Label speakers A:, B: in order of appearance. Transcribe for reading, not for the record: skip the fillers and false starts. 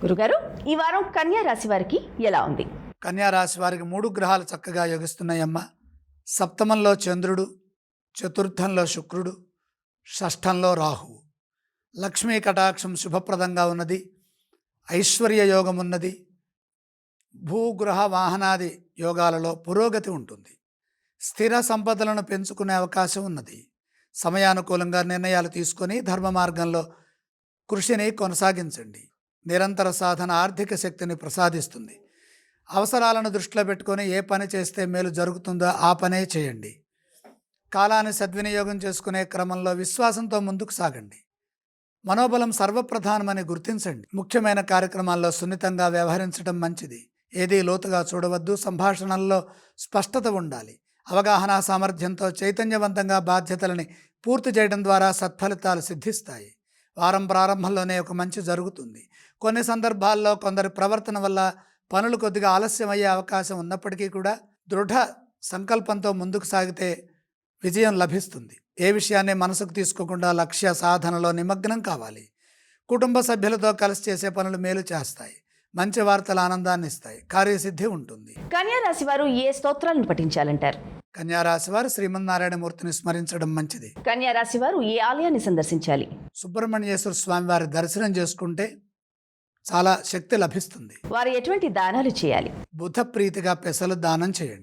A: గురుగారు, ఈ వారం కన్యా రాశి వారికి ఎలా ఉంది?
B: కన్యా రాశి వారికి 3 గ్రహాలు చక్కగా యోగిస్తున్నాయమ్మ. సప్తమంలో చంద్రుడు, చతుర్థంలో శుక్రుడు, షష్ఠంలో రాహువు. లక్ష్మీ కటాక్షం శుభప్రదంగా ఉన్నది. ఐశ్వర్య యోగం ఉన్నది. భూగృహ వాహనాది యోగాలలో పురోగతి ఉంటుంది. స్థిర సంపదలను పెంచుకునే అవకాశం ఉన్నది. సమయానుకూలంగా నిర్ణయాలు తీసుకొని ధర్మ మార్గంలో కృషిని కొనసాగించండి. నిరంతర సాధన ఆర్థిక శక్తిని ప్రసాదిస్తుంది. అవసరాలను దృష్టిలో పెట్టుకొని ఏ పని చేస్తే మేలు జరుగుతుందో ఆ పనే చేయండి. కాలాన్ని సద్వినియోగం చేసుకునే క్రమంలో విశ్వాసంతో ముందుకు సాగండి. మనోబలం సర్వప్రధానమని గుర్తించండి. ముఖ్యమైన కార్యక్రమాల్లో సున్నితంగా వ్యవహరించడం మంచిది. ఏదీ లోతుగా చూడవద్దు. సంభాషణల్లో స్పష్టత ఉండాలి. అవగాహన సామర్థ్యంతో చైతన్యవంతంగా బాధ్యతలని పూర్తి చేయడం ద్వారా సత్ఫలితాలు సిద్ధిస్తాయి. వారం ప్రారంభంలోనే ఒక మంచి జరుగుతుంది. కొన్ని సందర్భాల్లో కొందరి ప్రవర్తన వల్ల పనులు కొద్దిగా ఆలస్యం అయ్యే అవకాశం ఉన్నప్పటికీ కూడా దృఢ సంకల్పంతో ముందుకు సాగితే విజయం లభిస్తుంది. ఏ విషయాన్ని మనసుకు తీసుకోకుండా లక్ష్య సాధనలో నిమగ్నం కావాలి. కుటుంబ సభ్యులతో కలిసి చేసే పనులు మేలు చేస్తాయి. మంచి వార్తలు ఆనందాన్ని ఇస్తాయి. కార్యసిద్ధి ఉంటుంది.
A: కన్యా రాశి వారు ఏ స్తోత్రాలను పఠించాలంటారు?
B: కన్యా రాశి వారు శ్రీమన్నారాయణమూర్తిని స్మరించడం మంచిది.
A: కన్యా రాశి వారు ఏ ఆలయాన్ని సందర్శించాలి?
B: సుబ్రహ్మణ్యేశ్వర స్వామి వారి దర్శనం చేసుకుంటే చాలా శక్తి లభిస్తుంది.
A: వారు ఎటువంటి దానాలు చేయాలి?
B: బుధ ప్రీతిగా పెసలు దానం చేయండి.